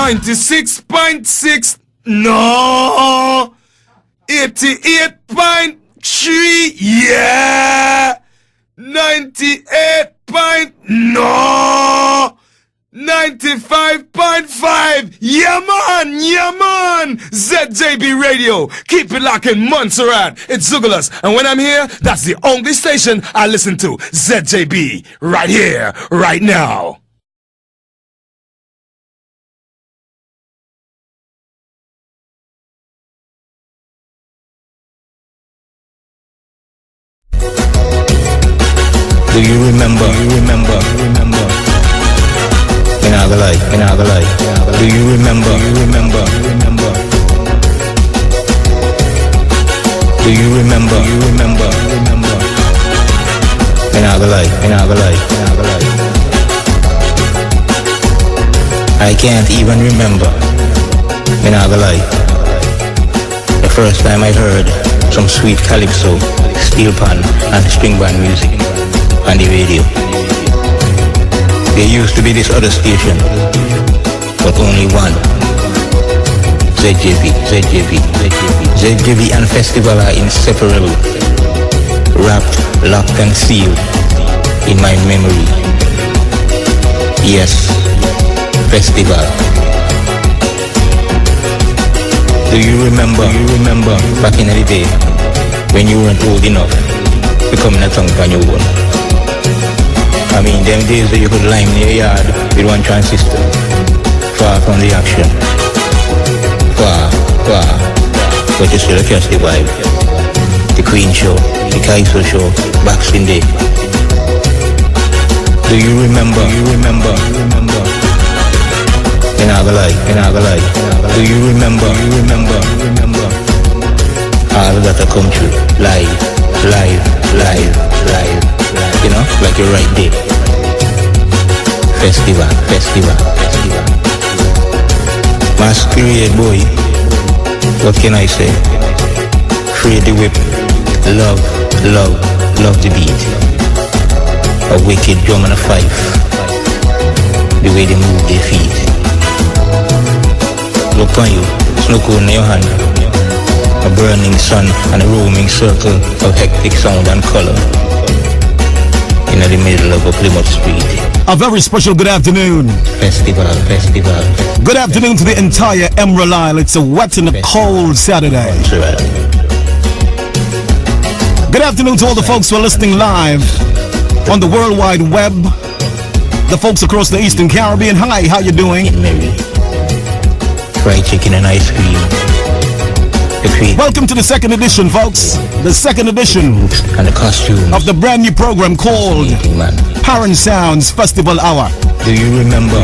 96.6. No. 88.3. Yeah. 98. No. 95.5. Yeah man. ZJB Radio. Keep it locked in Montserrat. It's Zougalas. And when I'm here, that's the only station I listen to. ZJB. Right here, right now. Do you remember? In our life. Do you remember? Do you remember? In our life. I can't even remember. In our life. The first time I heard some sweet calypso, steel pan, and string band music on the radio. There used to be this other station, but only one. ZJB and Festival are inseparable, wrapped, locked and sealed in my memory. Yes, Festival. Do you remember back in the day when you weren't old enough to come in a tongue on your own? I mean, them days that you could lie in your yard with one transistor, far from the action, far, but you still catch the vibe. The Queen show, the Kaiso show, Boxing Day. Do you remember? In our life. Do you remember? All that I come through, live. You know, like you're right there. Festival. Masquerade boy, what can I say? Free the whip, love the beat. A wicked drum and a fife, the way they move their feet. Look on you, snow cone in your hand, a burning sun and a roaming circle of hectic sound and color. In the middle of a Plymouth Street. A very special good afternoon. Festival. Good afternoon to the entire Emerald Isle. It's a wet and a cold Saturday. Good afternoon to all the folks who are listening live on the World Wide Web. The folks across the Eastern Caribbean. Hi, how you doing? Fried chicken and ice cream. Welcome to the second edition, folks. The second edition and the costumes of the brand new program called Paran Sounds Festival Hour. Do you remember?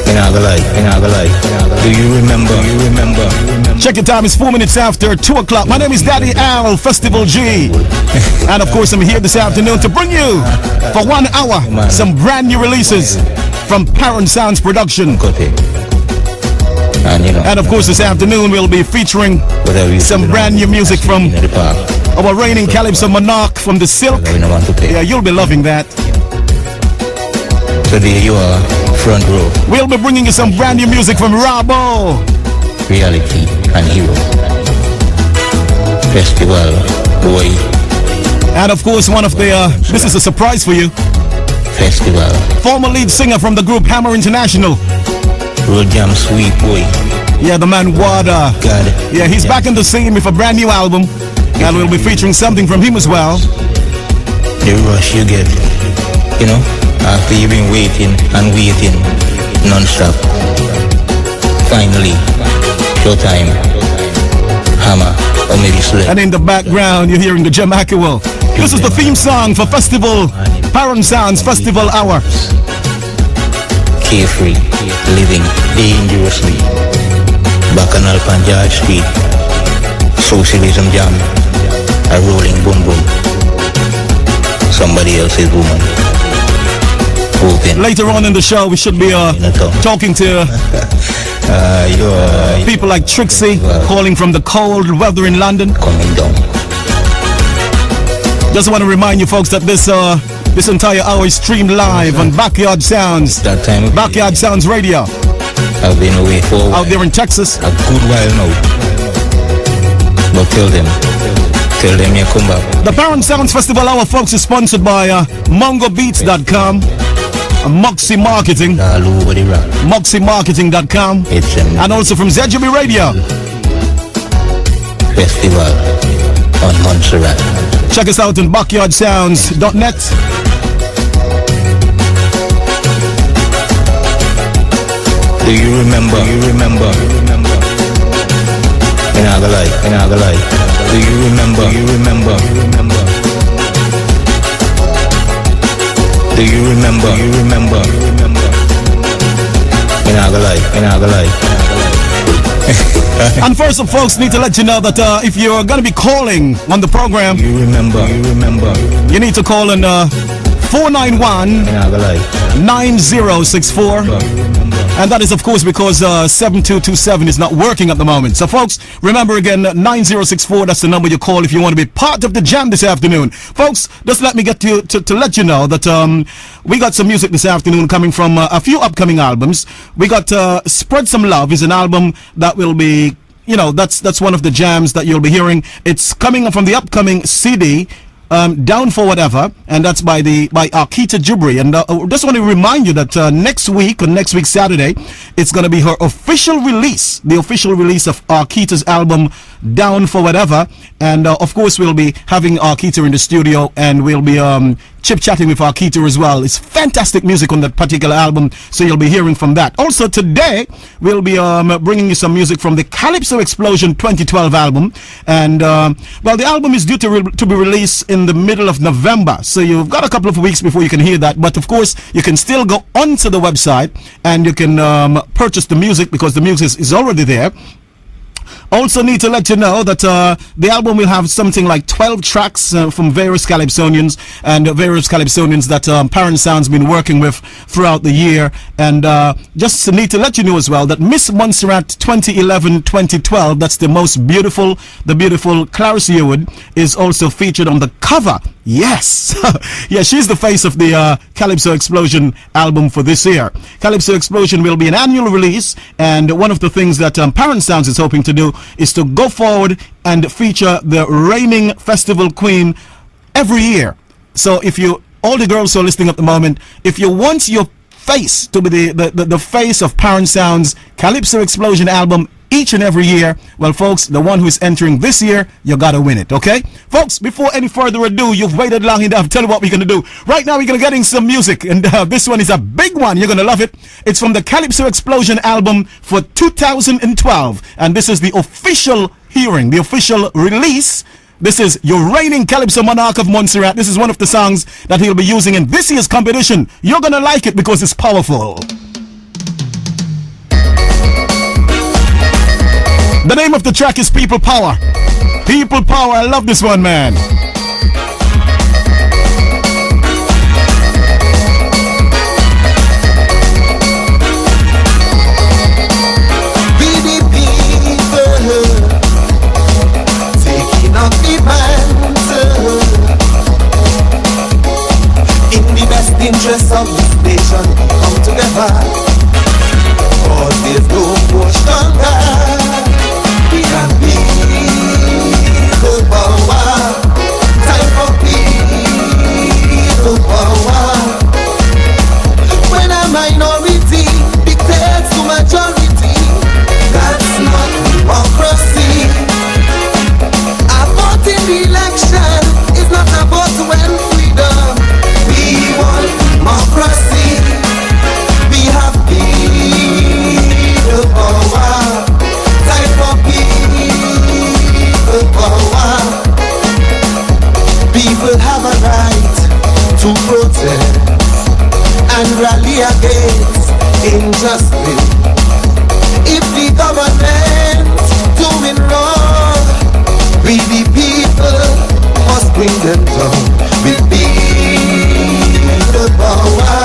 In our life. Do you remember? Check your time, it's 4 minutes after 2 o'clock. My name is Daddy Al, Festival G. And of course I'm here this afternoon to bring you for 1 hour some brand new releases from Paran Sounds Production. And of course this afternoon we'll be featuring some brand new music from our reigning Calypso monarch from the Silk. Yeah, you'll be loving that. So there you are, front row. We'll be bringing you some brand new music from Rabo. Reality and Hero. Festival, boy. And of course one of the, this is a surprise for you. Festival. Former lead singer from the group Hammer International. Road Jam Sweet boy. Yeah, the man Wada. God. Yeah, he's back in the scene with a brand new album. And we'll be featuring something from him as well. The rush you get, you know, after you've been waiting non-stop. Finally, showtime, Hammer, or maybe Slip. And in the background, you're hearing the Jamaica. This is the theme song for Festival, Paran Sounds Festival Hour. Carefree, living dangerously. Bacchanal Panjaj Street, socialism jam, a rolling boom boom. Somebody else's woman. Hoping. Later on in the show, we should be talking to people like Trixie, calling from the cold weather in London. Coming down. Just want to remind you folks that this This entire hour is streamed live on Backyard Sounds. That time of Backyard Sounds Radio. I've been away for a while. Out there in Texas. A good while now. But tell them you come back. The Paran Sounds Festival Hour, folks, is sponsored by MongoBeats.com, Moxie Marketing, All over the rock. MoxieMarketing.com, It's a and also from ZJB Radio. festival on Montserrat. Check us out on backyardsounds.net. Do you remember? In our life. Do you remember? Do you remember? In our life. And first of folks, need to let you know that if you're going to be calling on the program, You remember? you need to call on 491 In our life. 9064. And that is, of course, because 7227 is not working at the moment. So, folks, remember again, 9064, that's the number you call if you want to be part of the jam this afternoon. Folks, just let me get to let you know that we got some music this afternoon coming from a few upcoming albums. We got Spread Some Love is an album that will be, you know, that's one of the jams that you'll be hearing. It's coming from the upcoming CD, Down for Whatever, and that's by Arkita Jubri. And just want to remind you that next week Saturday, it's going to be her official release, the official release of Arkita's album Down for Whatever. And of course, we'll be having Arkita in the studio, and we'll be chit-chatting with Arkita as well. It's fantastic music on that particular album, so you'll be hearing from that. Also today, we'll be bringing you some music from the Calypso Explosion 2012 album. And well, the album is due to be released in the middle of November, so you've got a couple of weeks before you can hear that. But of course, you can still go onto the website and you can purchase the music, because the music is already there. Also need to let you know that the album will have something like 12 tracks from various Calypsonians that Paran Sound's been working with throughout the year. And just need to let you know as well that Miss Montserrat 2011-2012, that's the beautiful Clarissa Wood, is also featured on the cover. Yes. Yeah, she's the face of the Calypso Explosion album for this year. Calypso Explosion will be an annual release, and one of the things that Paran Sounds is hoping to do is to go forward and feature the reigning festival queen every year. So if all the girls who are listening at the moment, if you want your face to be the face of Paran Sounds Calypso Explosion album each and every year, well, folks, the one who is entering this year, you gotta win it, okay? Folks, before any further ado, you've waited long enough. Tell you what we're gonna do. Right now, we're gonna get in some music, and this one is a big one. You're gonna love it. It's from the Calypso Explosion album for 2012, and this is the official hearing, the official release. This is your reigning Calypso Monarch of Montserrat. This is one of the songs that he'll be using in this year's competition. You're gonna like it because it's powerful. The name of the track is People Power. People Power, I love this one, man. We the people taking up the mantle in the best interest of this nation. Come together, cause there's no more stronger. We can be the power. Time for people power. When a minority dictates to majority, that's not democracy. A vote in the election is not a vote when freedom. We want democracy. We have people power. Time for people power. People have a right to protest and rally against injustice. If the government doing wrong, we the people must bring them down. We people power.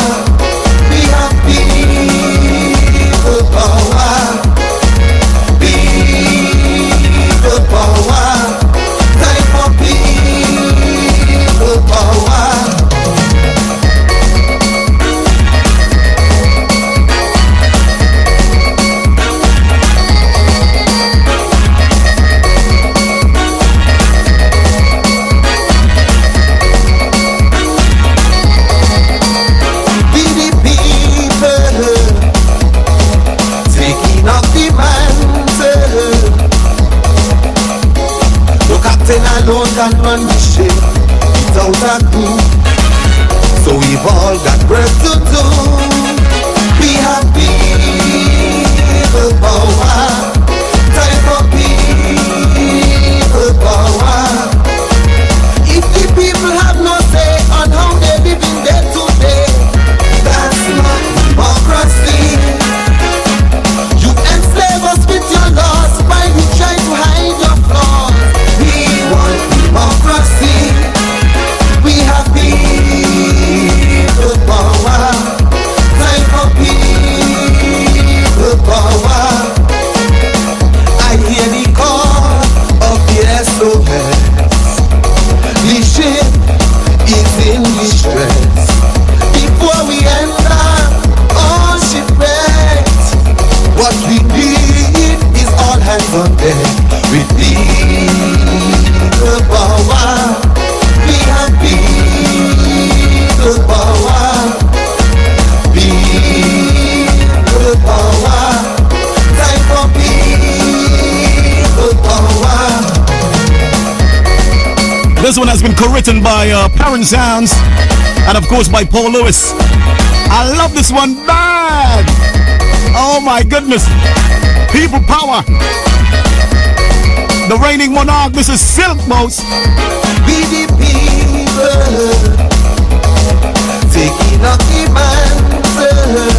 We have people power. People power. Time for people power. can run the ship without a crew. So we've all got work to do. We have people power. Time for people power. If the people have no say on how they live in day to day, that's not democracy. You enslave us with your laws while you try to hide your flaws. We want democracy. We have people power. Time for people power. I hear the call of the SOS. The ship is in distress. Before we enter on shipwrecked, what we need is all hands on deck. With people power, we have people power. People power, time for people power. This one has been co-written by Paran Sounds and of course by Paul Lewis. I love this one bad. Oh my goodness. People power. The reigning monarch, this is Silk Boats. We the people taking up the mantle.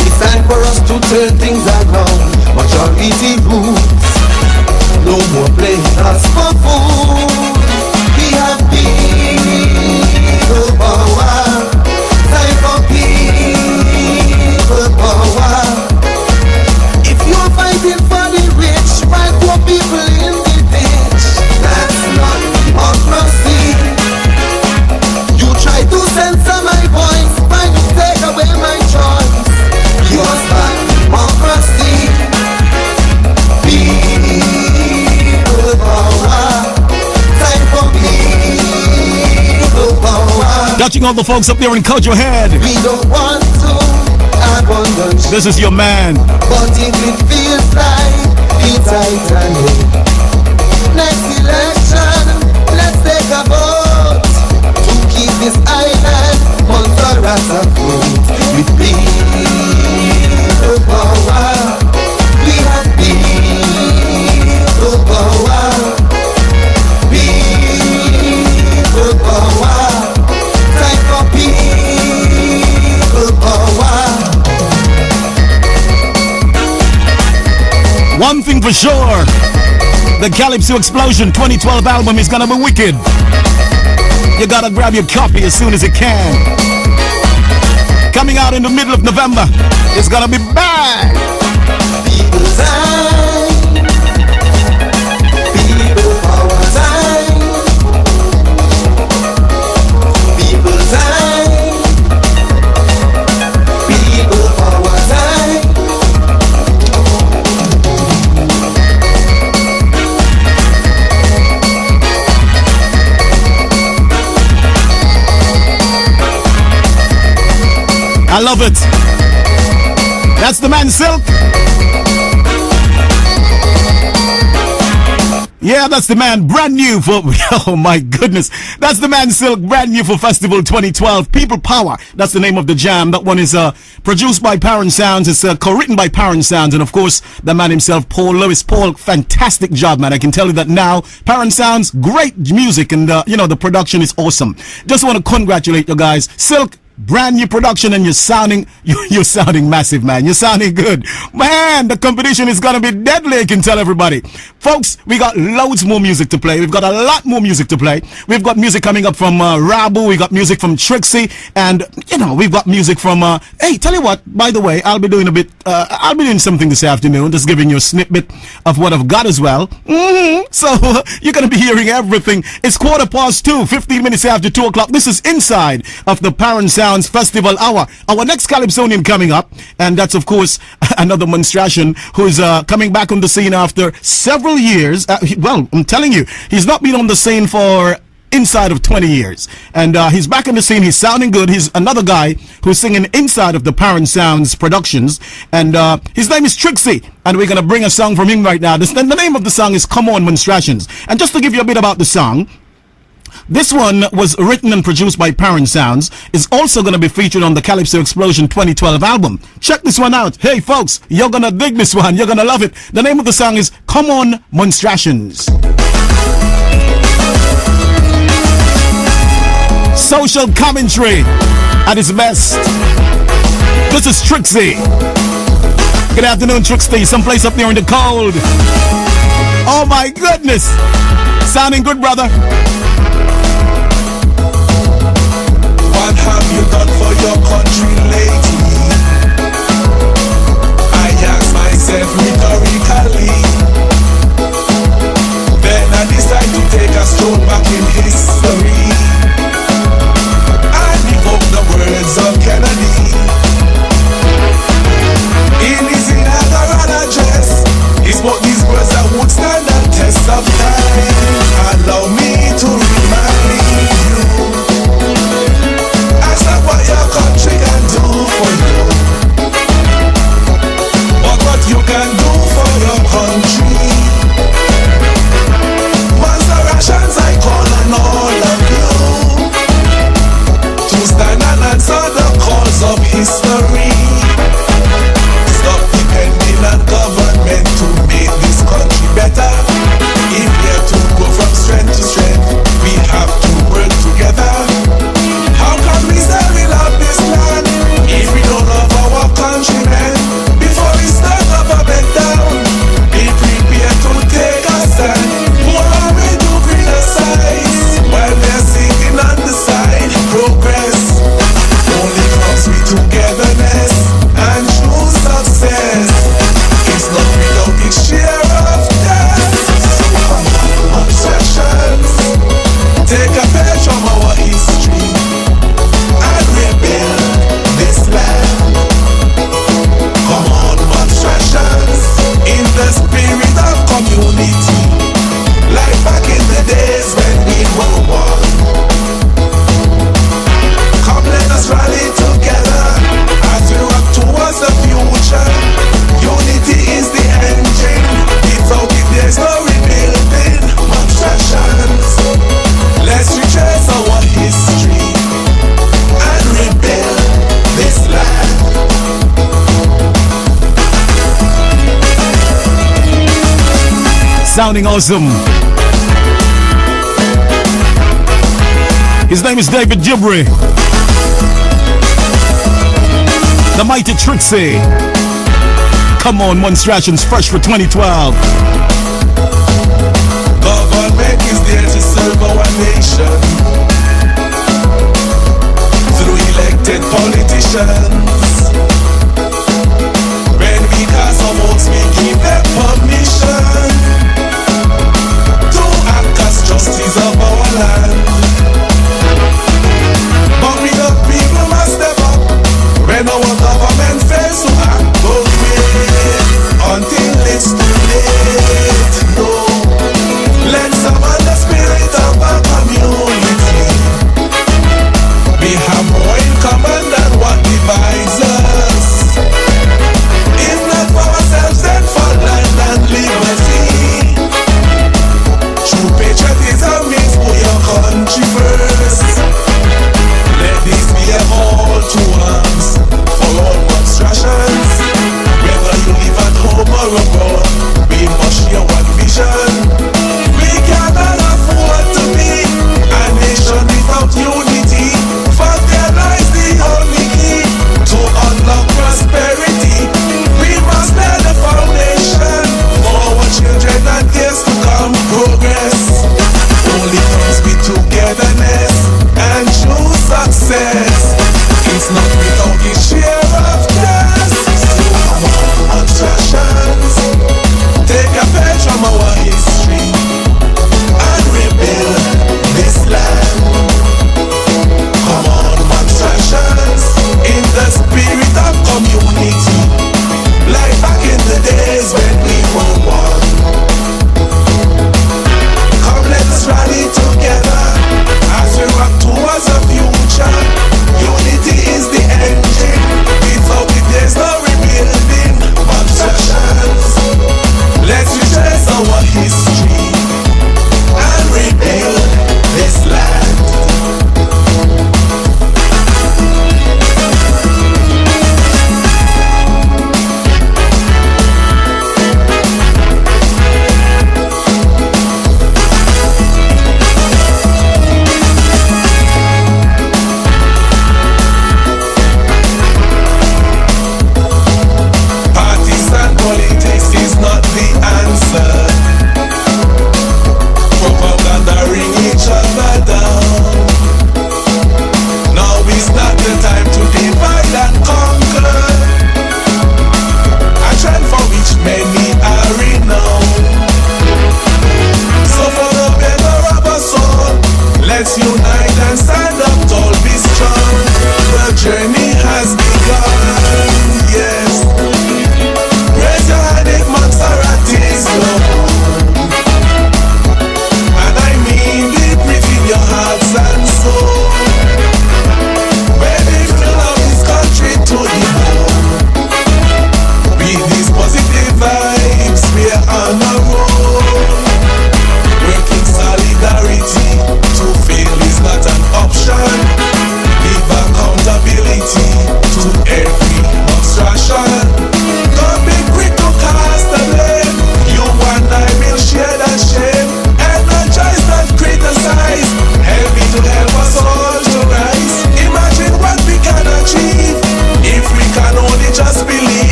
It's time for us to turn things around. Majority rules. No more playing us for food. We have people power. Time for people power. If you're fighting for the rich, fight for people in the ditch. That's not democracy. You try to censor my voice, try to take away my choice. Yours not democracy. People power. Time for people power. Touching all the folks up there in Kojo Head. We don't want to abandon. This is your man. But if it feels like the Titanic, next election, let's take a vote to keep this island Montserrat afloat. With people power, we have people power. People power, time for people power. One thing for sure, the Calypso Explosion 2012 album is gonna be wicked. You gotta grab your copy as soon as you can. Coming out in the middle of November, it's gonna be bad. People time, people power time, people time, people power time. I love it. That's the man Silk. Yeah, that's the man, brand new for, oh my goodness. That's the man Silk, brand new for Festival 2012. People Power, that's the name of the jam. That one is produced by Paran Sounds. It's co-written by Paran Sounds. And of course, the man himself, Paul Lewis. Paul, fantastic job, man. I can tell you that now. Paran Sounds, great music. And, the production is awesome. Just want to congratulate you guys. Silk, brand new production, and you're sounding massive, man. You're sounding good, man. The competition is gonna be deadly, I can tell everybody. Folks, we got loads more music to play. We've got a lot more music to play. We've got music coming up from Rabu. We got music from Trixie, and we've got music from hey, tell you what, by the way, I'll be doing something this afternoon, just giving you a snippet of what I've got as well. So you're gonna be hearing everything. It's 2:15, 15 minutes after 2 o'clock. This is inside of the Paran Sounds Festival Hour. Our next Calypsonian coming up, and that's of course another monstration who's coming back on the scene after several years. Well, I'm telling you, he's not been on the scene for inside of 20 years. And he's back in the scene. He's sounding good. He's another guy who's singing inside of the Paran Sounds Productions. And his name is Trixie. And we're going to bring a song from him right now. The name of the song is Come On Monstrations. And just to give you a bit about the song, this one was written and produced by Paran Sounds. It's also going to be featured on the Calypso Explosion 2012 album. Check this one out. Hey folks, you're going to dig this one. You're going to love it. The name of the song is Come On Monstrations. Social commentary at its best. This is Trixie. Good afternoon, Trixie. Someplace up there in the cold. Oh my goodness. Sounding good, brother. What have you done for your country lately? I ask myself rhetorically. Then I decide to take a stroll back in history. I evoke the words of Kennedy. In his inaugural address, he spoke these words that would stand the test of time. Allow me to remind you. What your country can do for you, but what you can do for your country. Monster rations, I call on all of you to stand and answer the calls of history. Stop depending on government to make this country better. If we are to go from strength to strength, we have to work together. How can we say we love this land if we don't love our countrymen? Before we start government down, be prepared to take a stand. Who are we to criticize while they're sitting on the side? Progress only comes with togetherness and true success. It's not without its share of death. Obsessions. Take a page from our history and rebuild this land. Come on, monstrations, in the spirit of community, like back in the days when we were one. Come, let us rally together as we rock towards the future. Unity is the engine. Without it, there's no rebuilding. Monstrations, let's retrace our history and rebuild this land. Sounding awesome. His name is David Gibri. The mighty Trixie. Come on, Monstrations, fresh for 2012. Government is there to serve our nation through elected politicians. When we cast our votes, we give them permission to act as justice of our land. But we the people must step up when our government fails to act. Don't wait until it's too late. No. Let's summon the spirit of our community.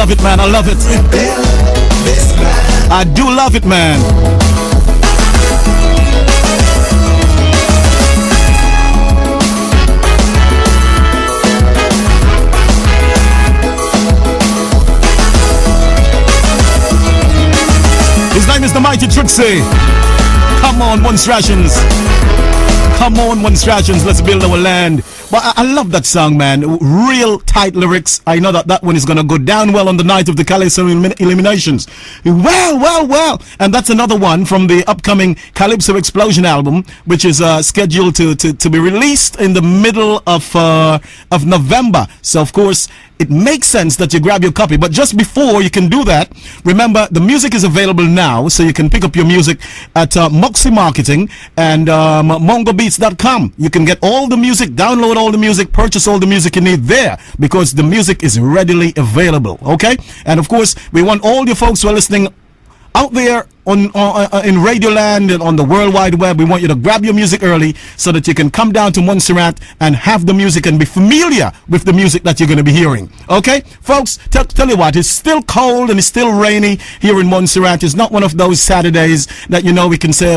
love it, man. I love it. I do love it, man. His name is the mighty Trixie. Come on, one rations. Come on, one rations. Let's build our land. But I love that song, man. Real tight lyrics. I know that one is going to go down well on the night of the Calypso eliminations. Well. And that's another one from the upcoming Calypso Explosion album, which is scheduled to be released in the middle of November. So, of course, it makes sense that you grab your copy. But just before you can do that, remember, the music is available now, so you can pick up your music at Moxie Marketing and mongobeats.com. You can get all the music, download all the music, purchase all the music you need there, because the music is readily available, okay? And of course, we want all your folks who are listening out there in Radioland and on the World Wide Web. We want you to grab your music early so that you can come down to Montserrat and have the music and be familiar with the music that you're going to be hearing. Okay, folks, tell you what, it's still cold and it's still rainy here in Montserrat. It's not one of those Saturdays that, we can say,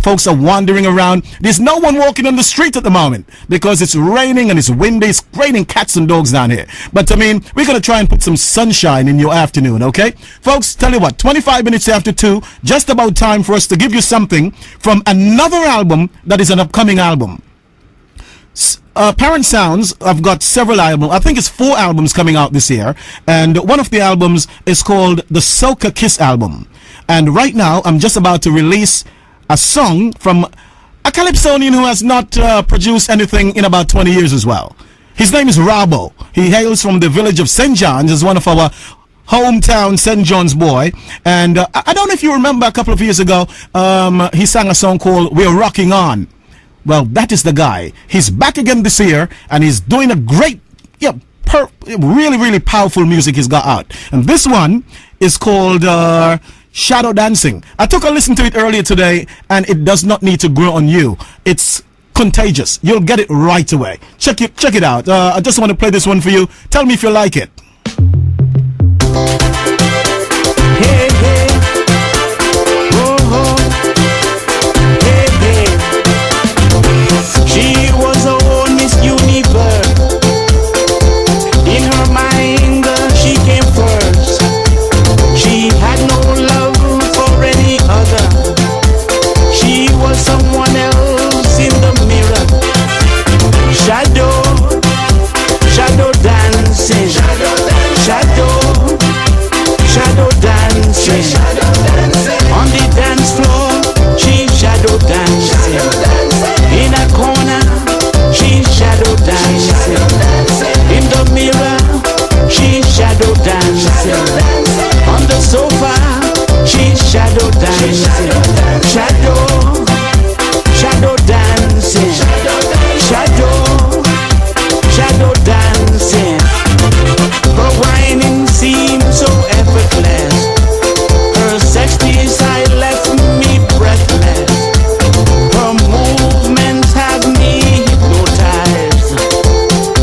folks are wandering around. There's no one walking on the street at the moment because it's raining and it's windy. It's raining cats and dogs down here. But we're going to try and put some sunshine in your afternoon, okay? Folks, tell you what, 25 minutes after 2, just about time for us to give you something from another album that is an upcoming album. Paran Sounds, I've got several albums. I think it's 4 albums coming out this year. And one of the albums is called the Soca Kiss album. And right now, I'm just about to release a song from a Calypsonian who has not produced anything in about 20 years as well. His name is Rabo. He hails from the village of St. John's, is one of our hometown St. John's boy. And I don't know if you remember a couple of years ago, he sang a song called We're Rocking On. Well, that is the guy. He's back again this year, and he's doing a great, really, really powerful music he's got out. And this one is called Shadow Dancing. I took a listen to it earlier today, and it does not need to grow on you. It's contagious. You'll get it right away. Check it out. I just want to play this one for you. Tell me if you like it. Hey, hey, oh, oh, hey, hey. She was a whole Miss Universe. In her mind, she came first. She had no love for any other. She was someone else in the mirror. Shadow dancing. Shadow dancing. On the dance floor, she shadow dancing. In a corner, she shadow dancing. In the mirror, she shadow dancing. On the sofa, she shadow dancing. Shadow dancing. Shadow dancing. Her whining seems so effortless. Her sexy side left me breathless. Her movements have me hypnotized.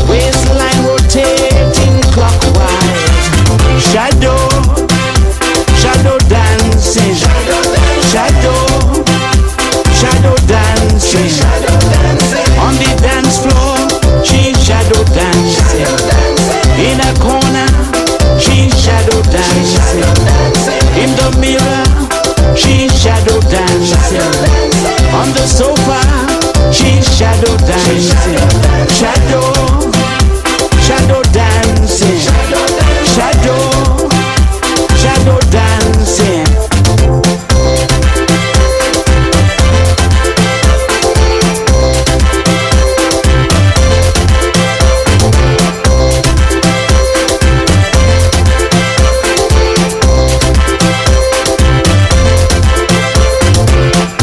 Waistline rotating clockwise. Shadow dancing. Shadow dancing. On the dance floor, she shadow dancing. In a corner, she shadow dancing. In the mirror, she shadow dancing. On the sofa, she shadow dancing. Shadow dancing. Shadow dancing.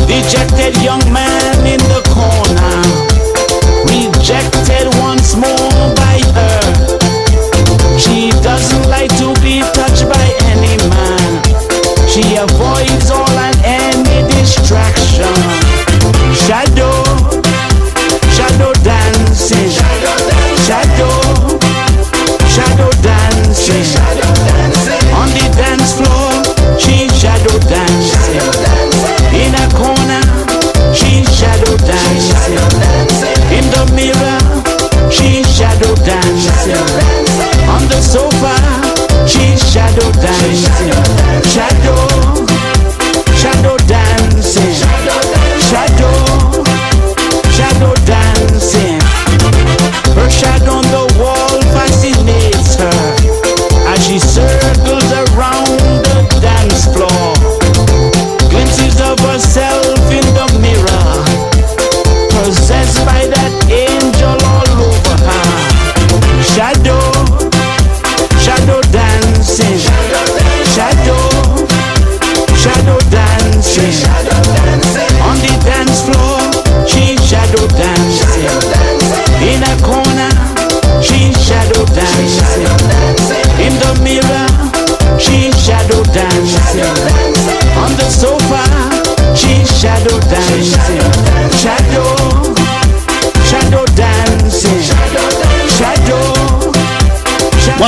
Dejected young man in the corner,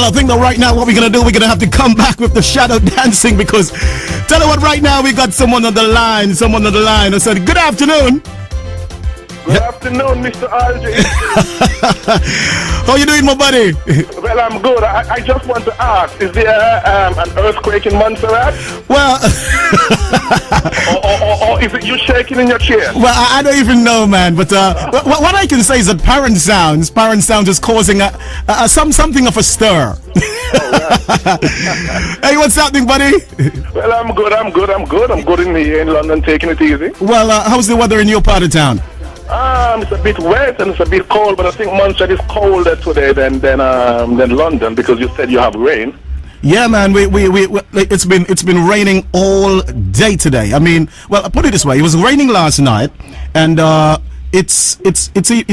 I think that right now what we're going to do, we're going to have to come back with the shadow dancing because tell you what, right now we got someone on the line. I said, good afternoon. Good afternoon, Mr. RJ. How you doing, my buddy? Well, I'm good. I just want to ask, is there an earthquake in Montserrat? Well, or is it you shaking in your chair? well, I don't even know, man. But what I can say is that Paran Sounds is causing something of a stir. Hey, what's happening, buddy? Well, I'm good. I'm good in here in London, taking it easy. Well, how's the weather in your part of town? It's a bit wet and it's a bit cold, but I think Montserrat is colder today than London because you said you have rain. Yeah, man. It's been raining all day today. I mean, well, I put it this way: it was raining last night, and it's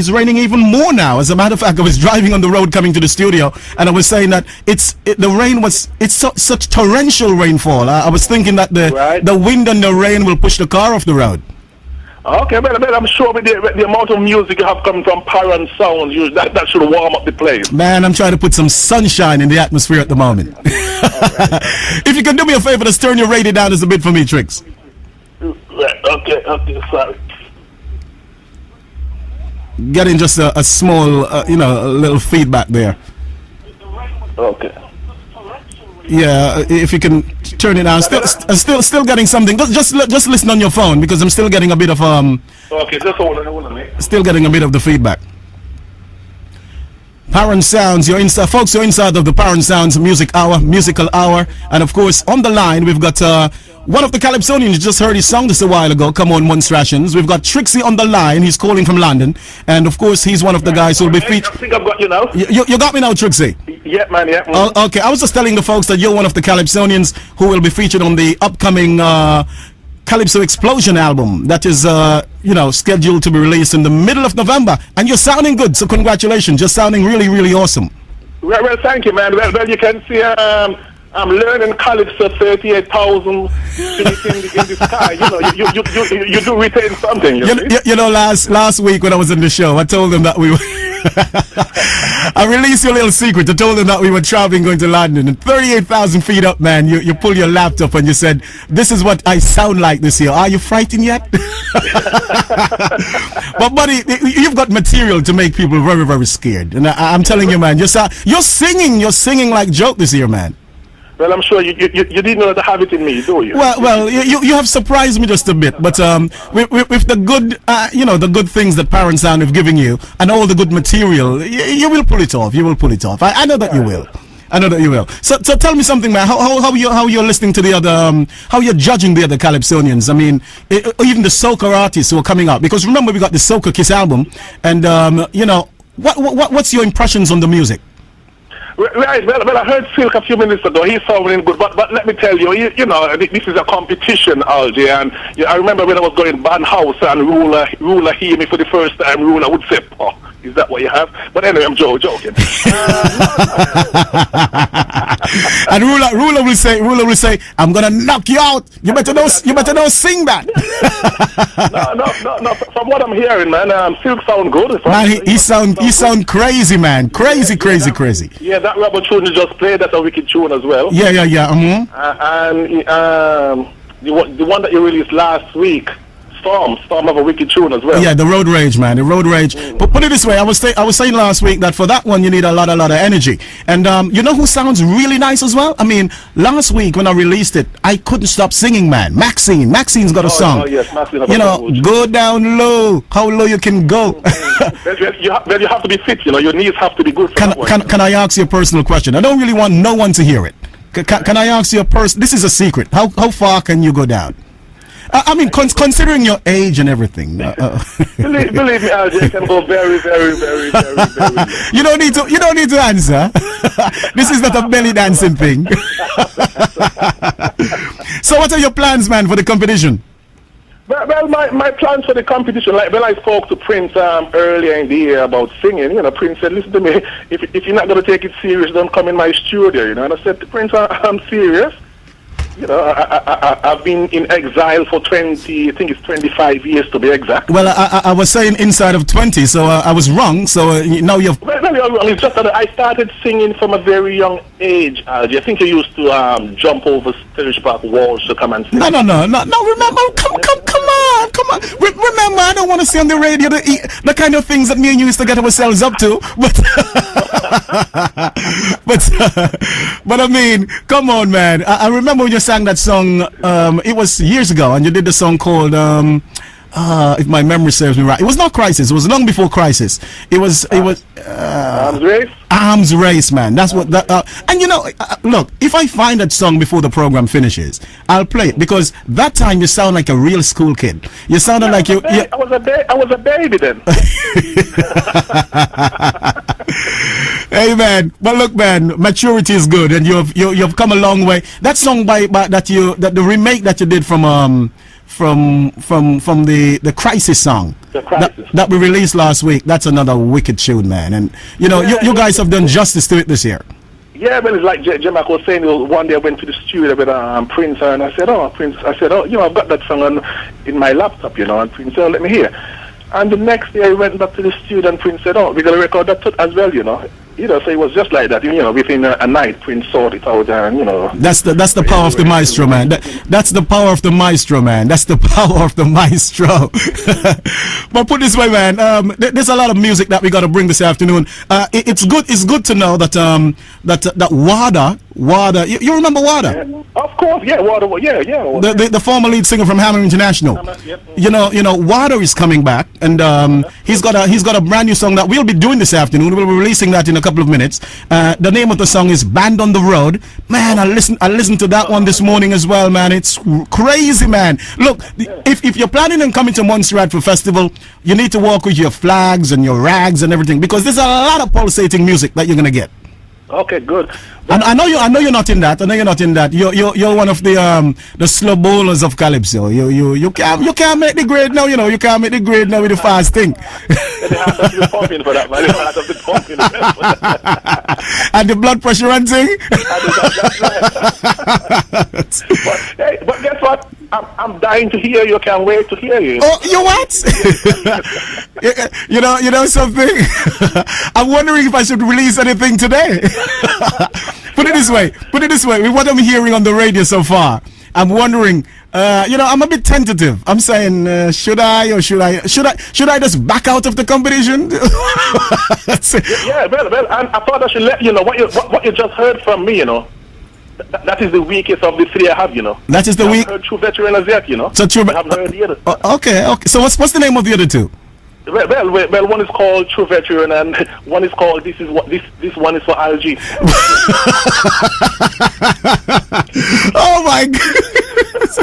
raining even more now. As a matter of fact, I was driving on the road coming to the studio, and I was saying that the rain was such torrential rainfall. I was thinking that the wind and the rain will push the car off the road. Okay, but I'm sure with the amount of music you have coming from Paran Sounds, that should warm up the place. Man, I'm trying to put some sunshine in the atmosphere at the moment. If you can do me a favor, just turn your radio down just a bit for me, Trix. Okay, sorry. Getting just a small, a little feedback there. Okay. Yeah, if you can turn it down. Still getting something. Just listen on your phone because I'm still getting a bit of Okay, just hold on, mate. Still getting a bit of the feedback. Paran Sounds, you're inside of the Paran Sounds musical hour, and of course on the line we've got one of the Calypsonians. You just heard his song just a while ago. Come on, Monstrations. We've got Trixie on the line. He's calling from London, and of course he's one of the guys who will be featured. I think I've got you now. You got me now, Trixie. Yeah, man. Yeah. Oh, okay, I was just telling the folks that you're one of the Calypsonians who will be featured on the upcoming Calypso Explosion album that is scheduled to be released in the middle of November, and you're sounding good, so congratulations. You're sounding really, really awesome. Well, thank you, man. Well, you can see I'm learning Calypso 38,000 feet in the sky. You do retain something. You know, last week when I was in the show, I told them that we were I released your little secret. I told them that we were traveling going to London, and 38,000 feet up, man, you pull your laptop and you said, this is what I sound like this year. Are you frightened yet? But buddy, you've got material to make people very, very scared. And I'm telling you, man, you're singing like joke this year, man. Well, I'm sure you didn't know to have it in me, do you? Well, you have surprised me just a bit, but with the good, the good things that Paran Sound have given you and all the good material, you will pull it off. You will pull it off. I know that you will. I know that you will. So tell me something, man. How you're listening to the other, how you're judging the other Calypsonians? I mean, even the soca artists who are coming out. Because remember, we got the Soca Kiss album, and what's your impressions on the music? Right, well, I heard Silk a few minutes ago. He's sounding good, but let me tell you, this is a competition, Algie, and I remember when I was going Band House and Ruler hear me for the first time. Ruler would say, "Oh, is that what you have?" But anyway, I'm joking. And Ruler will say, "I'm gonna knock you out. You better know sing that." No. From what I'm hearing, man, Silk sound good. Man, he sound crazy, man. Crazy. Yeah, that rubber tune you just played, that's a wicked tune as well. Yeah. And the one that you released last week, Storm have a wicked tune as well. Yeah, the Road Rage, man, the Road Rage. But put it this way, I was saying last week that for that one you need a lot of energy. And you know who sounds really nice as well? I mean, last week when I released it, I couldn't stop singing, man. Maxine's got a song. Oh yes, Maxine. Go down low, how low you can go. You have to be fit. Your knees have to be good. Can I ask you a personal question? I don't really want no one to hear it. Can I ask you this is a secret. How far can you go down? I mean, considering your age and everything. Believe me, RJ, can go very, very, very, very, very. You don't need to answer. This is not a belly dancing thing. So, what are your plans, man, for the competition? Well, my plans for the competition, I spoke to Prince earlier in the year about singing. Prince said, "Listen to me. If you're not going to take it serious, don't come in my studio." And I said to Prince, "I'm serious. I've been in exile for 25 years to be exact." Well, I was saying inside of 20, so I was wrong. So now you've... Well, tell you, it's just that I started singing from a very young age, Algie. I think you used to jump over stage park walls to come and sing. No. Remember, come on. Remember, I don't want to see on the radio the kind of things that me and you used to get ourselves up to. But I mean, come on, man. I remember when you sang that song. It was years ago, and you did the song called. If my memory serves me right, it was not Crisis. It was long before Crisis. It was. Arms Race. Arms Race, man. That's what that. And you know, look, if I find that song before the program finishes, I'll play it because that time you sound like a real school kid. You sounded like you. I was a baby then. Hey man, but look man, maturity is good, and you've come a long way. That song by the remake that you did from the Crisis song that we released last week. That's another wicked tune, man. And you know, you guys have done justice to it this year. Yeah, well, it's like J-Mac was saying. One day I went to the studio with Prince, and I said, Prince, you know, I've got that song in my laptop, you know, and Prince said, let me hear. And the next day I went back to the studio, and Prince said, we're going to record that as well, you know. You know, so it was just like that, you know, within a night, Prince sorted it out, and, you know. That's the power of the maestro, man. That's the power of the maestro, man. That's the power of the maestro. But put it this way, man, there's a lot of music that we got to bring this afternoon. It's good to know that that Wada, you remember Wada? Yeah, of course, yeah, Wada, yeah. The former lead singer from Hammer International. Yep. You know, Wada is coming back, and he's got a brand new song that we'll be doing this afternoon. We'll be releasing that in a couple of minutes. The name of the song is Band on the Road. Man, I listened to that one this morning as well, man. It's crazy, man. Look, if you're planning on coming to Montserrat for festival, you need to walk with your flags and your rags and everything, because there's a lot of pulsating music that you're gonna get. Okay, good. And I know you're not in that. You're one of the slow bowlers of calypso. You can't make the grade now. You know, you can't make the grade now with the fast thing. They have to be pumping for that, man. They have to be pumping. And the blood pressure and thing. But guess what? I'm dying to hear you. Can't wait to hear you. Oh, you what? you know something? I'm wondering if I should release anything today. Put it this way. With what I'm hearing on the radio so far, I'm wondering. I'm a bit tentative. I'm saying, should I just back out of the competition? Yeah, well, and I thought I should let you know what you just heard from me. You know, that is the weakest of the three I have. You know, that is the weak. Heard True Veteran as yet. You know, so I haven't heard the other. Okay. So what's the name of the other two? Well, one is called True Veteran, and one is called this one is for LG. Oh my goodness.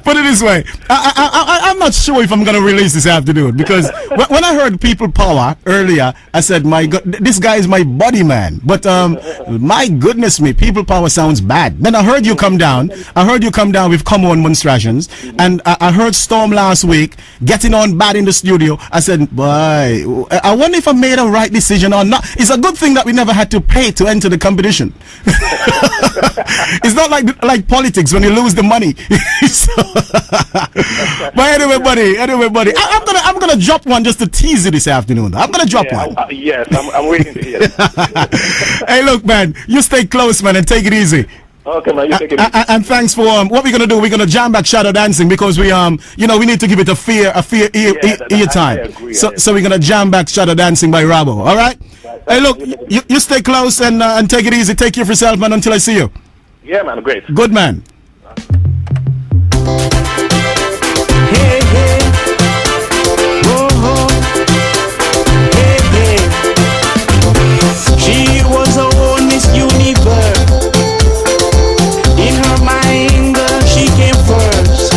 Put it this way, I'm not sure if I'm gonna release this afternoon, because when I heard People Power earlier, I said, my God, this guy is my buddy, man. But my goodness me, People Power sounds bad. Then I heard you come down with Come On Monstrations, and I heard Storm last week getting on bad in the studio. I said, boy, I wonder if I made a right decision or not. It's a good thing that we never had to pay to enter the competition. It's not like politics when you lose the money. But anyway, buddy, I'm gonna drop one just to tease you this afternoon. I'm gonna drop one. Yes, I'm waiting to hear it. Hey, look, man, you stay close, man, and take it easy. Okay, man, you take it easy. And thanks for what we're gonna do. We're gonna jam back Shadow Dancing, because we we need to give it a fair ear time. I agree, so we're gonna jam back Shadow Dancing by Rabo. All right. Hey, look, you stay close and take it easy. Take care of yourself, man. Until I see you. Yeah, man, great. Good man. Hey, hey. Oh, oh. Hey, hey. She was a whole Miss Universe. In her mind, she came first.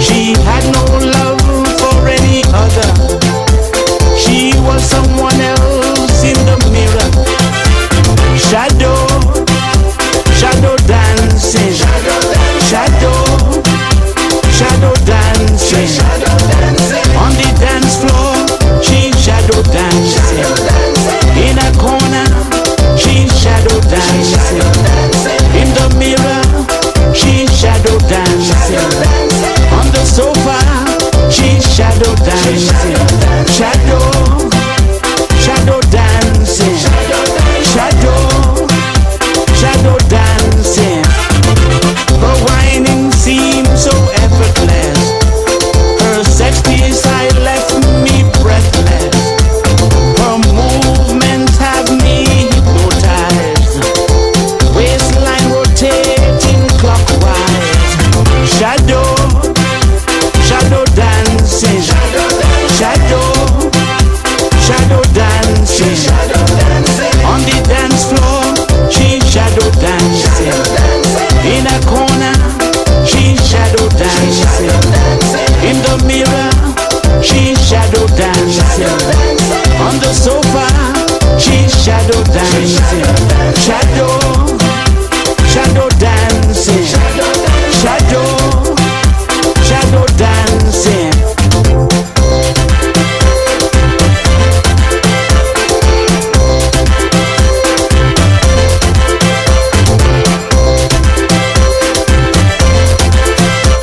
She had no love for any other. She was someone else in the mirror. Shadow dancing. Shadow dancing.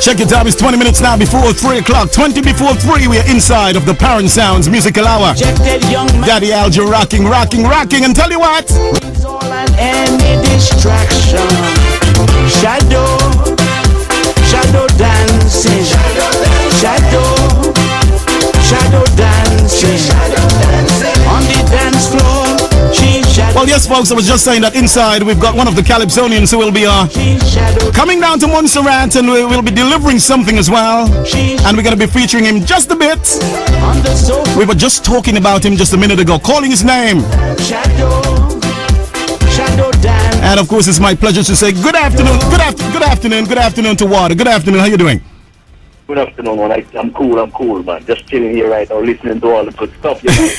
Check your time, it's 20 minutes now before 3 o'clock. 20 before 3, we are inside of the Paran Sounds Musical Hour. Daddy Alger rocking. And tell you what, It's all and any distraction. Shadow dancing. Shadow dancing. On the dance floor. well, yes, folks, I was just saying that inside we've got one of the Calypsonians who will be coming down to Montserrat, and we'll be delivering something as well. And we're going to be featuring him just a bit. We were just talking about him just a minute ago, calling his name. Shadow dance. And of course, it's my pleasure to say good afternoon to Water. Good afternoon, how you doing? Good afternoon, man. I'm cool, man. Just chilling here right now, listening to all the good stuff. You know,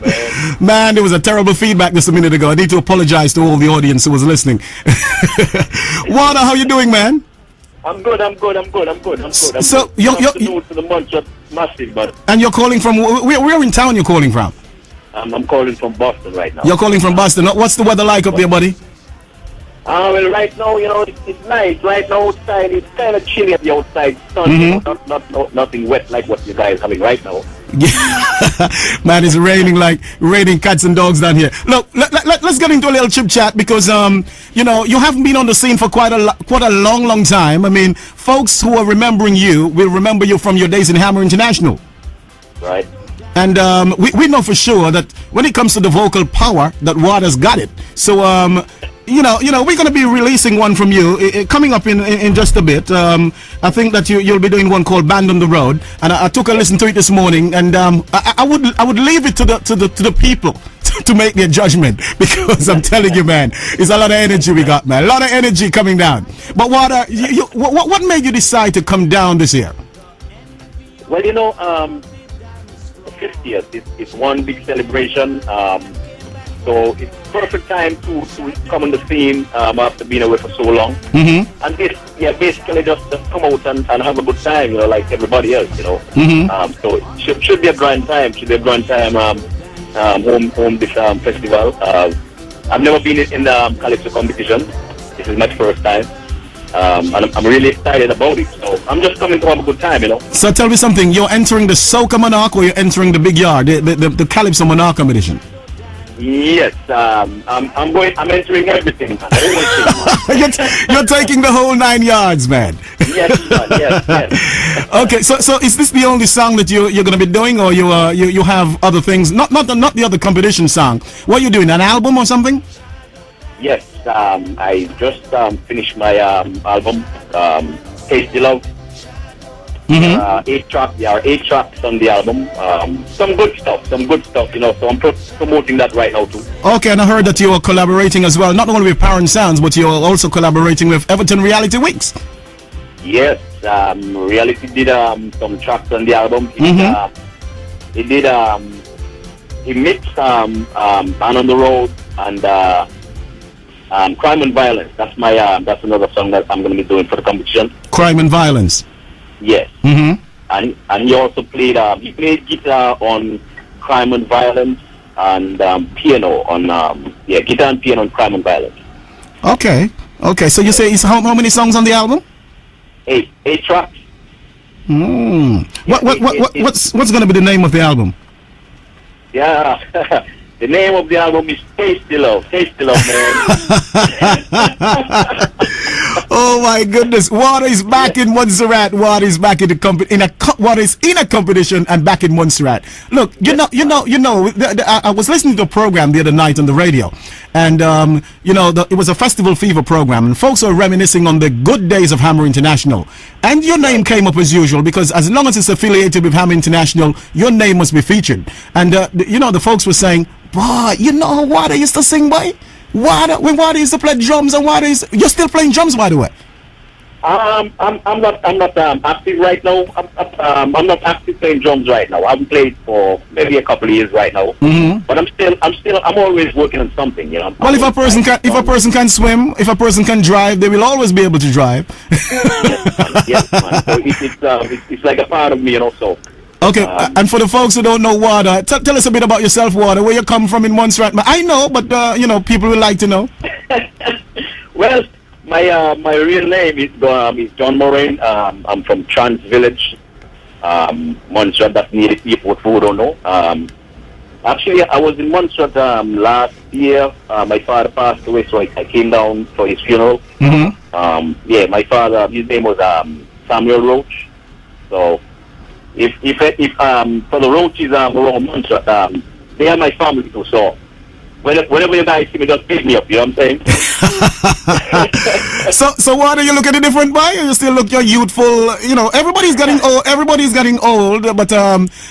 man. Man, there was a terrible feedback just a minute ago. I need to apologize to all the audience who was listening. Water, how you doing, man? I'm good. So, you're to the month just massive, but and you're calling from where in town you're calling from? I'm calling from Boston right now. You're calling from Boston. What's the weather like up there, buddy? Well, right now, you know, it's nice. Right now, outside, it's kind of chilly at the outside. Sun, you know, nothing wet like what you guys having right now. Yeah. Man, it's raining cats and dogs down here. Look, let's get into a little chip chat because you know, you haven't been on the scene for quite a long time. I mean, folks who are remembering you will remember you from your days in Hammer International. Right. And we know for sure that when it comes to the vocal power, that Water's got it. So you know, we're going to be releasing one from you coming up in just a bit. I think that you'll be doing one called Band on the Road, and I took a listen to it this morning, and I would leave it to the people to make their judgment, because I'm telling you, man, it's a lot of energy we got, man, a lot of energy coming down. But Water, what made you decide to come down this year? Well, you know, 50th is one big celebration. So it's perfect time to come on the scene after being away for so long. And this, basically just come out and have a good time, you know, like everybody else, you know. So it should be a grand time. Home this festival. I've never been in the Calypso competition. This is my first time. And I'm really excited about it. So I'm just coming to have a good time, you know. So tell me something. You're entering the Soca Monarch, or you're entering the Big Yard, the Calypso Monarch competition? Yes, I'm entering everything. You're taking the whole 9 yards, man. Yes, man, yes. Okay, so is this the only song that you're going to be doing, or you have other things? Not the other competition song. What are you doing? An album or something? Yes, I just finished my album, Tasty Love. 8 tracks on the album. Some good stuff, you know, so I'm promoting that right now too. Okay, and I heard that you are collaborating as well, not only with Paran Sounds, but you're also collaborating with Everton Reality Weeks. Yes, Reality did some tracks on the album. He mixed Band on the Road and Crime and Violence. That's another song that I'm going to be doing for the competition. Crime and Violence. Yes. And he also played guitar on Crime and Violence, and piano on guitar and piano on Crime and Violence. Okay. So you say it's how many songs on the album? 8 tracks. What's going to be the name of the album? Yeah. The name of the album is Tasty Love. Tasty Love, man. Oh my goodness! Water is back in Montserrat. Water is back in the Water is in a competition and back in Montserrat. Look, you know. I was listening to a program the other night on the radio, and it was a Festival Fever program, and folks were reminiscing on the good days of Hammer International, and your name came up as usual, because as long as it's affiliated with Hammer International, your name must be featured. And the folks were saying, boy, you know how Water used to sing, boy? When Water used to play drums, and you're still playing drums, by the way. I'm not active right now. I'm not active playing drums right now. I haven't played for maybe a couple of years right now. But I'm always working on something, you know. Well, if a person can swim, if a person can drive, they will always be able to drive. Yes, man. So it's like a part of me, you know. So. Okay, and for the folks who don't know Water, tell us a bit about yourself, Water. Where you come from in Montserrat? I know, but people would like to know. Well, my real name is John Moraine. I'm from Trans Village, Montserrat. That's near the airport. Who don't know. Actually, I was in Montserrat last year. My father passed away, so I came down for his funeral. Yeah, my father, his name was Samuel Roach. So if for the Roaches around Montserrat, they are my family too. So whenever you guys see me, just pick me up. You know what I'm saying? So what are you looking at a different boy? Or you still look your youthful? You know, everybody's getting old. Everybody's getting old. But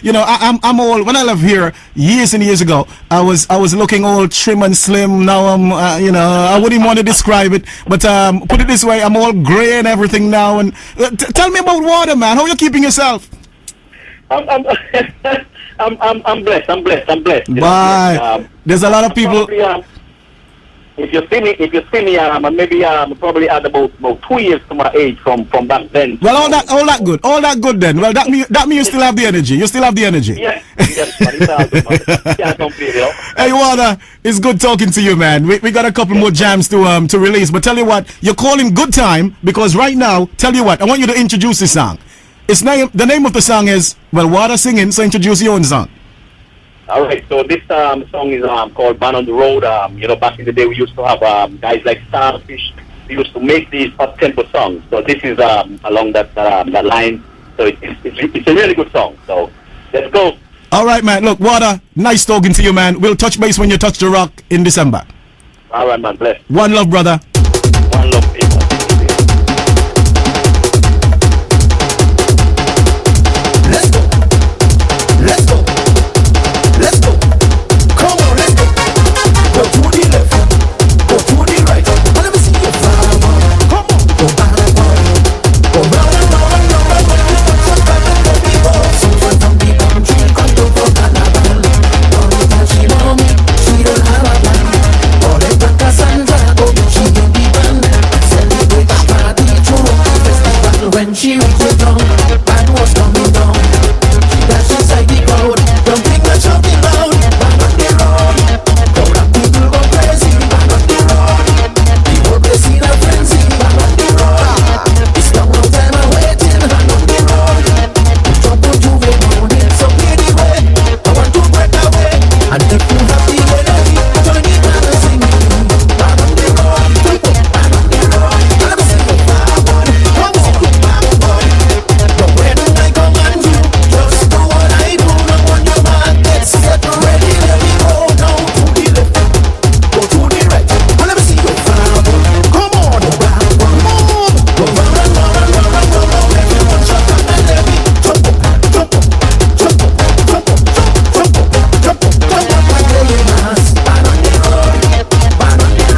you know, I'm old. When I left here years and years ago, I was looking old, trim and slim. Now I'm, you know, I wouldn't even want to describe it. But put it this way, I'm all gray and everything now. And tell me about Waterman. How are you keeping yourself? I'm blessed. I'm blessed. Bye. There's a lot of people. Probably, if you see me, maybe probably at about 2 years to my age from back then. Well, all that good then. Well, that means you still have the energy. You still have the energy. Yes, but it's all good, man. Can't complain, you know? Hey, Water, it's good talking to you, man. We got a couple more jams to release, but tell you what, you're calling good time because right now, tell you what, I want you to introduce this song. The name of the song is, well, Water singing, so introduce your own song. All right, so this song is called "Man on the Road." You know, back in the day, we used to have guys like Starfish. We used to make these up-tempo songs. So this is along that line. So it's a really good song. So let's go. All right, man. Look, Water, nice talking to you, man. We'll touch base when you touch the rock in December. All right, man. Bless. One love, brother. One love, people.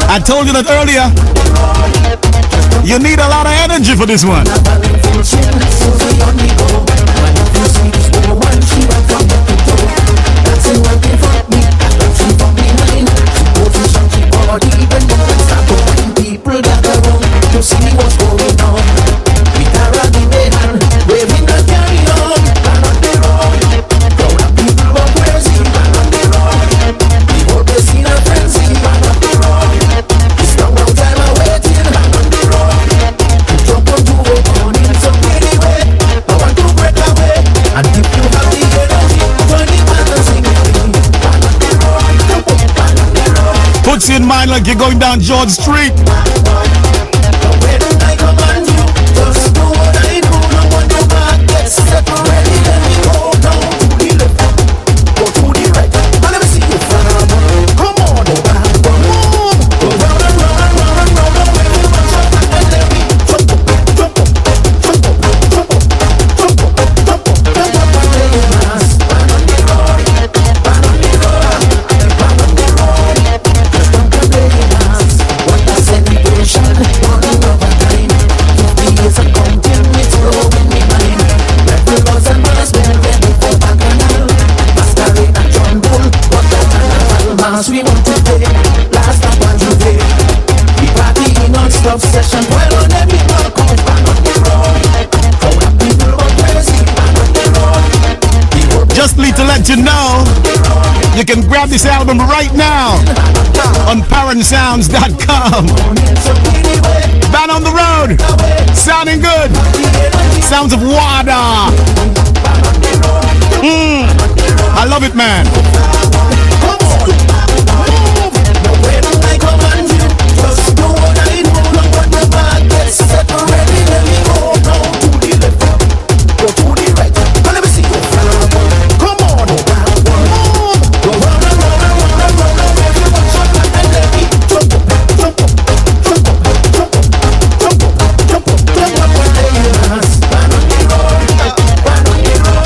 I told you that earlier. You need a lot of energy for this one. Puts you in mind like you're going down George Street. Just need to let you know you can grab this album right now on ParanSounds.com. Band on the road, sounding good. Sounds of water. I love it, man.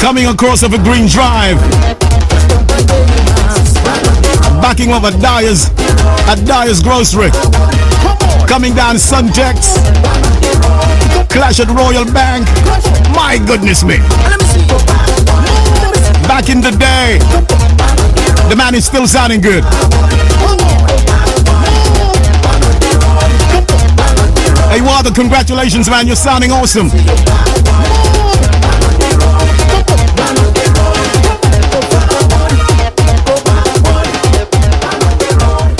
Coming across of a green drive, backing up at Dyer's Grocery, coming down Suntex, Clash at Royal Bank. My goodness me. Back in the day, the man is still sounding good. Hey, Water, congratulations, man. You're sounding awesome.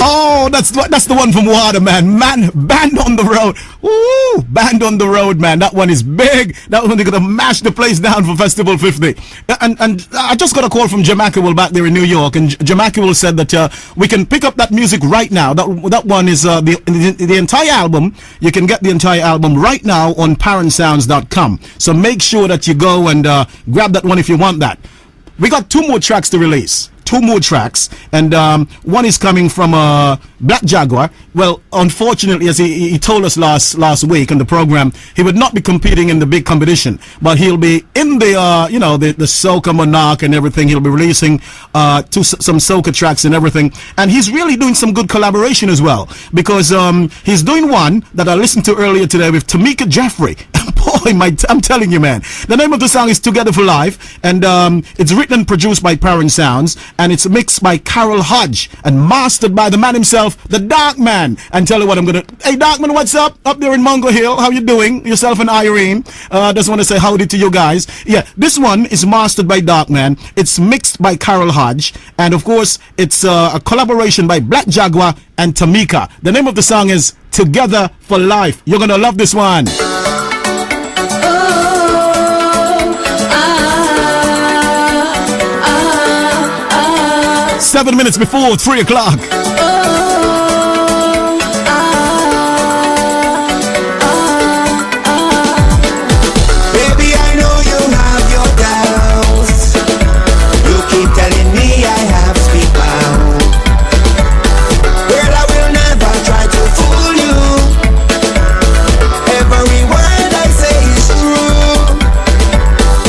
Oh, that's the one from Waterman, man. Band on the road. Woo! Band on the road, man. That one is big. That one, they're gonna mash the place down for Festival 50. And I just got a call from Jamaica back there in New York, and Jamaica said that we can pick up that music right now. That one is the entire album. You can get the entire album right now on ParanSounds.com. So make sure that you go and grab that one if you want that. We got 2 more tracks to release. 2 more tracks, and one is coming from Black Jaguar. Well, unfortunately, as he told us last week on the program, he would not be competing in the big competition, but he'll be in the the soca monarch and everything. He'll be releasing some soca tracks and everything, and he's really doing some good collaboration as well, because he's doing one that I listened to earlier today with Tamika Jeffrey. Boy, I'm telling you, man, the name of the song is Together for Life, and it's written and produced by Paran Sounds, and it's mixed by Carol Hodge and mastered by the man himself, the Dark Man. And tell you what, hey Darkman, what's up there in Mungo Hill? How you doing? Yourself and Irene. Just want to say howdy to you guys. Yeah, this one is mastered by Darkman. It's mixed by Carol Hodge, and of course it's a collaboration by Black Jaguar and Tamika. The name of the song is Together for Life. You're gonna love this one. 7 minutes before 3 o'clock. Baby, I know you have your doubts. You keep telling me I have to speak out. Girl, I will never try to fool you. Every word I say is true.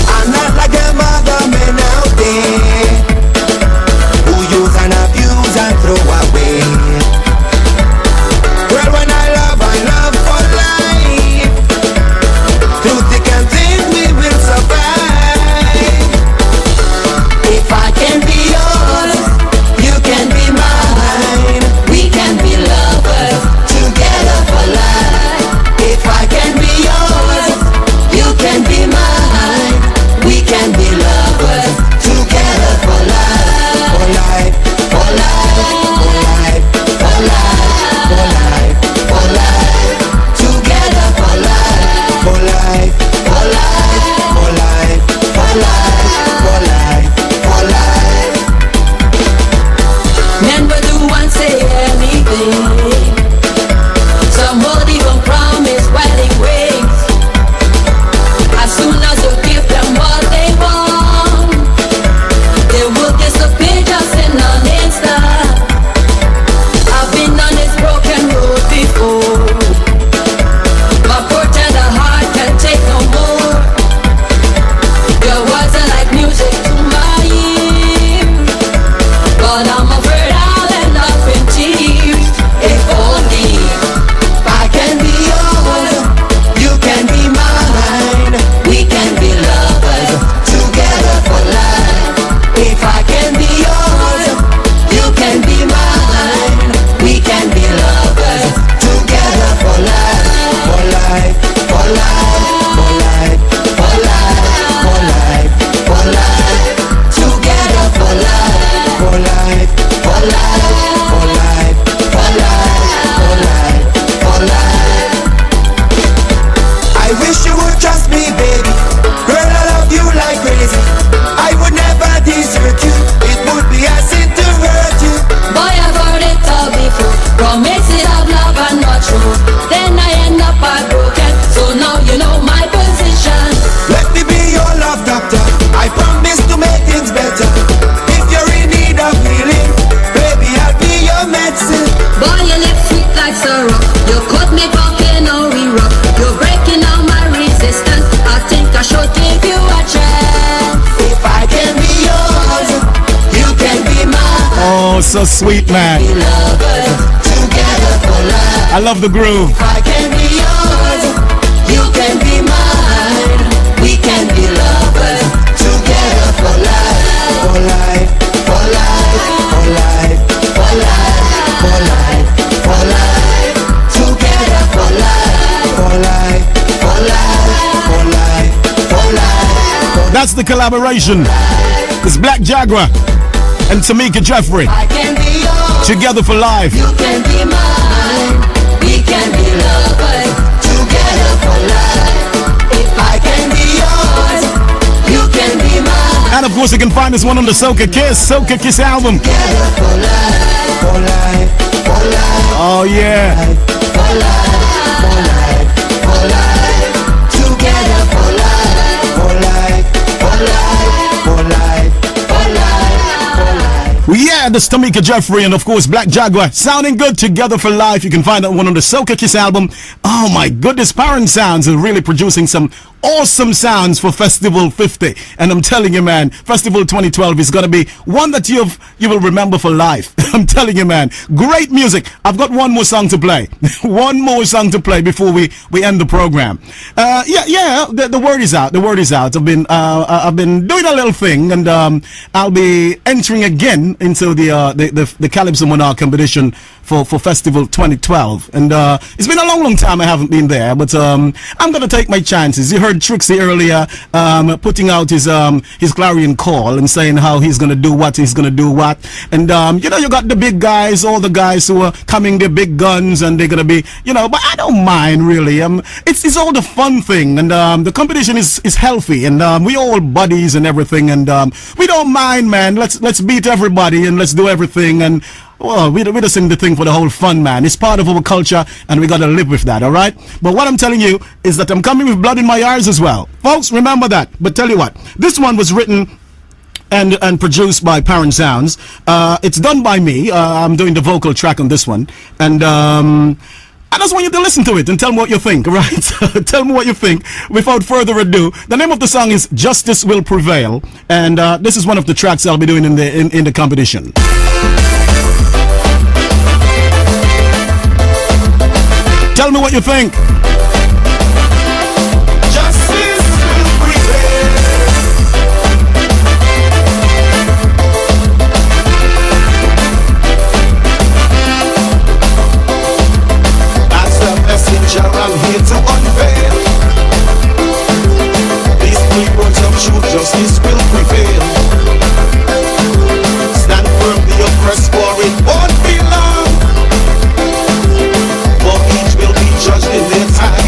I'm not like them other men out there who use and abuse and throw away. so sweet, man. I love the groove. I can be yours, you can be mine. We can be lovers together for life, for life, for life, for life, for life, for life, for life, together for life, for life, for life, for life, for life. That's the collaboration. It's Black Jaguar and Tamika Jeffrey. I can be yours, together for life. You can be mine. We can be lovers together for life. If I can be yours, you can be mine. And of course, you can find this one on the Soca Kiss album. Together for life, for life, for life. Oh yeah. For life, for life, for life. Together for life, for life, for life, for life, for life, for life. Yeah, this Tamika Jeffrey and of course Black Jaguar sounding good together for life. You can find that one on the Soca Kiss album. Oh my goodness, Paran Sounds are really producing some awesome sounds for Festival 50, and I'm telling you, man, Festival 2012 is gonna be one that you will remember for life. I'm telling you, man, great music. I've got one more song to play. One more song to play before we end the program. The word is out. The word is out. I've been doing a little thing, and I'll be entering again into the Calypso Monarch competition for Festival 2012, and it's been a long time I haven't been there, but I'm gonna take my chances. You heard Trixie earlier putting out his clarion call and saying how he's gonna do what, and you got the big guys, all the guys who are coming, their big guns, and they're gonna be, but I don't mind really. It's all the fun thing, and the competition is healthy, and we all buddies and everything, and we don't mind, man. Let's beat everybody and let's do everything, and well, we just in the thing for the whole fun, man. It's part of our culture, and we gotta live with that, all right? But what I'm telling you is that I'm coming with blood in my eyes as well. Folks, remember that. But tell you what, this one was written and produced by Paran Sounds. It's done by me. I'm doing the vocal track on this one. And I just want you to listen to it and tell me what you think, right? Tell me what you think. Without further ado, the name of the song is Justice Will Prevail. And this is one of the tracks I'll be doing in the competition. Tell me what you think. Justice will prevail. As the messenger, I'm here to unveil these 3 words of truth. Justice will prevail. Stand firm, the oppressed, for it won't be long. Judged in their time.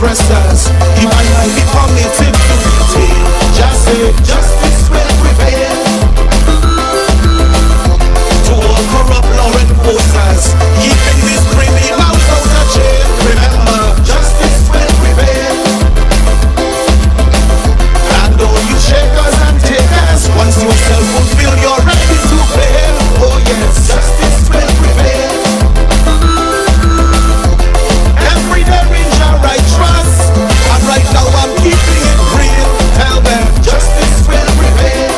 oppressors. He might be permitted to detail. Just say justice will prevail. To all corrupt law enforcers, keeping these criminals out of jail. Remember, justice will prevail. And all you shakers and takers, once you shall fulfill your right to bail. Oh yes, justice will prevail. Every day in Jah I trust, and right now I'm keeping it real. Tell them justice will prevail.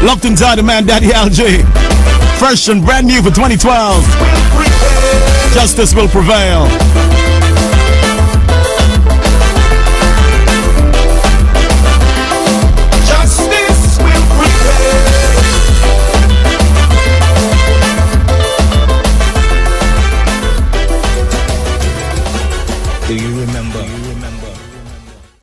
Locked inside the man, Daddy LJ. Fresh and brand new for 2012. Justice will prevail.